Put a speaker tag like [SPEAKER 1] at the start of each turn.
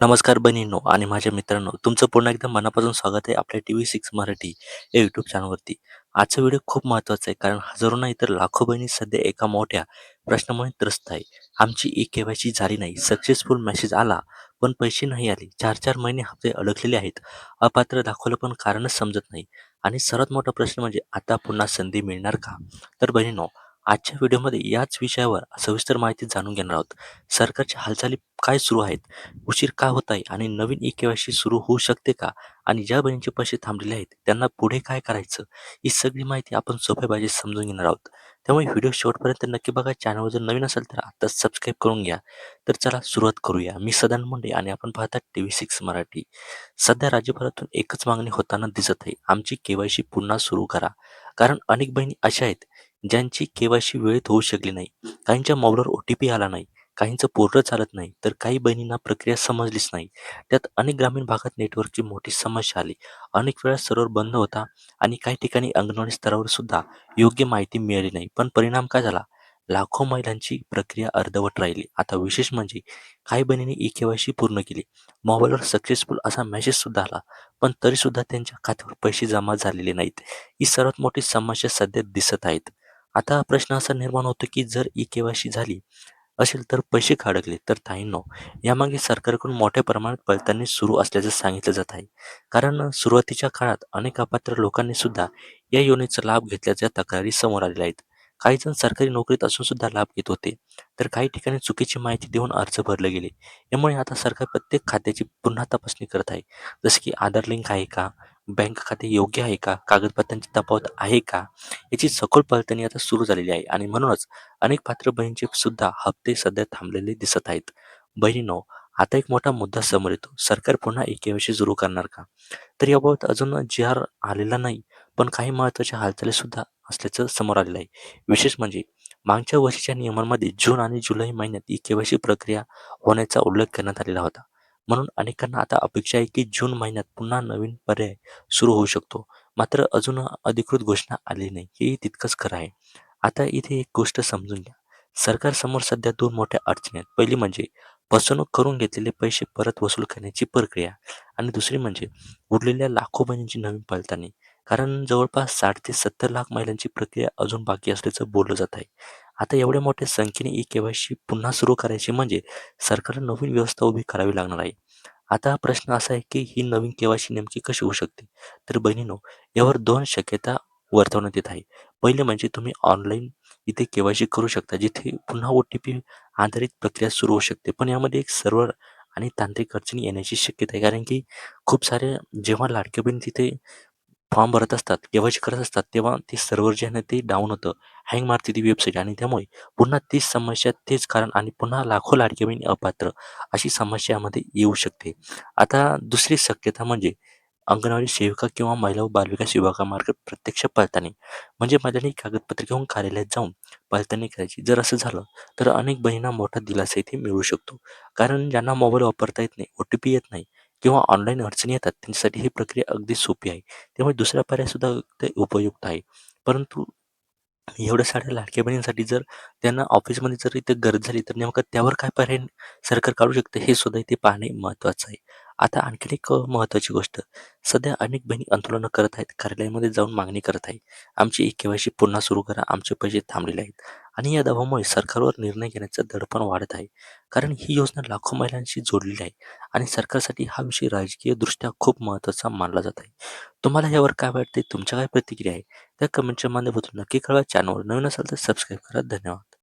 [SPEAKER 1] नमस्कार बहिणींनो आणि माझ्या मित्रांनो, तुमचं पुन्हा एकदा मनापासून स्वागत आहे आपल्या TV6 मराठी या यूट्यूब चॅनलवरती. आजचा व्हिडिओ खूप महत्त्वाचा आहे, कारण हजारो नाही तर लाखो बहिणी सध्या एका मोठ्या प्रश्नामुळे त्रस्त आहे. आमची ई-के-वाय-सी झाली नाही, सक्सेसफुल मेसेज आला पण पैसे नाही आले, 4-4 महिने हप्ते अडकलेले आहेत, अपात्र दाखवलं पण कारणच समजत नाही आणि सर्वात मोठा प्रश्न म्हणजे आता पुन्हा संधी मिळणार का? तर बहिणींनो, आजच्या व्हिडिओमध्ये याच विषयावर सविस्तर माहिती जाणून घेणार आहोत. सरकारच्या हालचाली काय सुरू आहेत, उशीर का होत आहे आणि नवीन ई-के-वाय-सी सुरू होऊ शकते का? आणि ज्या बहिणींचे पैसे थांबलेले आहेत, त्यांना पुढे काय करायचं? ही सगळी माहिती आपण सोप्या भाषेत समजून घेणार आहोत. त्यामुळे व्हिडिओ शेवटपर्यंत नक्की बघा. चॅनलवर जर नवीन असेल तर आत्ताच सबस्क्राईब करून घ्या. तर चला सुरुवात करूया. मी सदानंद मुंडे आणि आपण पाहतात TV6 मराठी. सध्या राज्यभरातून एकच मागणी होताना दिसत आहे. आमची के-वाय-सी पुन्हा सुरू करा. कारण अनेक बहिणी अशा आहेत, ज्यांची के-वाय-सी वेळेत होऊ शकली नाही. काहींच्या मोबाईलवर ओ-टी-पी आला नाही. काहींचं पोर्टल चालत नाही, तर काही बहिणींना प्रक्रिया समजलीच नाही. त्यात अनेक ग्रामीण भागात नेटवर्कची मोठी समस्या आली. अनेक वेळा सर्व्हर बंद होता आणि काही ठिकाणी अंगणवाडी स्तरावर सुद्धा योग्य माहिती मिळाली नाही. पण परिणाम काय झाला? लाखो महिलांची प्रक्रिया अर्धवट राहिली. आता विशेष म्हणजे काही बहिणींनी ई-के-वाय-सी पूर्ण केली. मोबाईलवर सक्सेसफुल असा मेसेज सुद्धा आला, पण तरीसुद्धा त्यांच्या खात्यावर पैसे जमा झालेले नाहीत. ही सर्वात मोठी समस्या सध्या दिसत आहेत. आता प्रश्न असा निर्माण होतो, की जर ई-के-वाय-सी झाली असेल तर पैसे का अडकले? तर ताईंनो, यामागे सरकारकडून मोठ्या प्रमाणात पडताळणी सुरू असल्याचं सांगितलं जात आहे. कारण सुरुवातीच्या काळात अनेक अपात्र लोकांनी सुद्धा या योजनेचा लाभ घेतल्याच्या तक्रारी समोर आलेल्या आहेत. काही जण सरकारी नोकरीत असून सुद्धा लाभ घेत होते, तर काही ठिकाणी चुकीची माहिती देऊन अर्ज भरले गेले. यामुळे आता सरकार प्रत्येक खात्याची पुन्हा तपासणी करत आहे. जसे की आधार लिंक आहे का? बँक खाते योग्य आहे का? कागदपत्रांची तफावत आहे का? याची सखोल पडताळणी आता सुरू झालेली आहे आणि म्हणूनच अनेक पात्र बहिणींचे सुद्धा हप्ते सध्या थांबलेले दिसत आहेत. बहिणींनो, आता एक मोठा मुद्दा समोर येतो. सरकार पुन्हा ई-के-वाय-सी सुरू करणार का? तर याबाबत अजून जी-आर आलेला नाही, पण काही महत्त्वाच्या हालचाली सुद्धा असल्याचं समोर आलेलं आहे. विशेष म्हणजे मागच्या वर्षीच्या नियमांमध्ये जून आणि जुलै महिन्यात ई-के-वाय-सी प्रक्रिया होण्याचा उल्लेख करण्यात आलेला होता. म्हणून अनेकांना आता अपेक्षा आहे की जून महिन्यात पुन्हा नवीन पर्याय सुरू होऊ शकतो. मात्र अजून अधिकृत घोषणा आली नाही, हेही तितकंच खरं आहे. आता इथे एक गोष्ट समजून घ्या. सरकारसमोर सध्या 2 मोठ्या अडचणी आहेत. पहिली म्हणजे फसवणूक करून घेतलेले पैसे परत वसूल करण्याची प्रक्रिया आणि दुसरी म्हणजे उरलेल्या लाखो बहिणींची नवीन पडताळणी. कारण जवळपास 60 ते 70 लाख महिलांची प्रक्रिया अजून बाकी असल्याचं बोललं जात आहे. आता एवढ्या मोठ्या संख्येने ई-के-वाय-सी पुन्हा सुरू करायची म्हणजे सरकारला नवीन व्यवस्था उभी करावी लागणार आहे. आता प्रश्न असा आहे की ही नवीन के-वाय-सी नेमकी कशी होऊ शकते? तर बहिणींनो, यावर 2 शक्यता वर्तवण्यात येत आहे. पहिले म्हणजे तुम्ही ऑनलाईन इथे के-वाय-सी करू शकता, जिथे पुन्हा ओ-टी-पी आधारित प्रक्रिया सुरू होऊ शकते. पण यामध्ये एक सर्व्हर आणि तांत्रिक अडचणी येण्याची शक्यता आहे. कारण की खूप सारे जेव्हा लाडक्या बहीण तिथे फॉर्म भरत असतात, के-वाय-सी करत असतात, तेव्हा ते सर्व्हर जे आहे ना ते डाऊन होतं, हँग मारते ती वेबसाईट आणि त्यामुळे पुन्हा तीच समस्या, तेच कारण आणि पुन्हा लाखो लाडक्या बहिणी अपात्र अशी समस्या यामध्ये येऊ शकते. आता दुसरी शक्यता म्हणजे अंगणवाडी सेविका किंवा महिला व बालविकास विभागामार्फत प्रत्यक्ष पडताळणी. म्हणजे मैदानी कागदपत्रे घेऊन कार्यालयात जाऊन पडताळणी करायची. जर असं झालं तर अनेक बहिणींना मोठा दिलासा इथे मिळू शकतो. कारण ज्यांना मोबाईल वापरता येत नाही, ओ-टी-पी येत नाही किंवा ऑनलाईन अडचणी येतात, त्यांच्यासाठी ही प्रक्रिया अगदी सोपी आहे. त्यामुळे दुसरा पर्यायसुद्धा ते उपयुक्त आहे. परंतु एवढ्या साऱ्या लाडक्या बहिणींसाठी जर त्यांना ऑफिसमध्ये जर इथे गरज झाली, तर नेमकं त्यावर काय पर्याय सरकार काढू शकते, हे सुद्धा इथे पाहणे महत्त्वाचं आहे. आता आणखीन एक महत्त्वाची गोष्ट, सध्या अनेक बहिणी आंदोलनं करत आहेत, कार्यालयामध्ये जाऊन मागणी करत आहे. आमची ई-के-वाय-सी पुन्हा सुरू करा, आमचे पैसे थांबलेले आहेत आणि या दबावामुळे सरकारवर निर्णय घेण्याचं दडपण वाढत आहे. कारण ही योजना लाखो महिलांशी जोडलेली आहे आणि सरकारसाठी हा विषय राजकीयदृष्ट्या खूप महत्त्वाचा मानला जात आहे. तुम्हाला यावर काय वाटते? तुमच्या काय प्रतिक्रिया आहे? त्या कमेंटच्या माध्यमातून नक्की कळवा. चॅनलवर नवीन असाल तर सबस्क्राईब करा. धन्यवाद.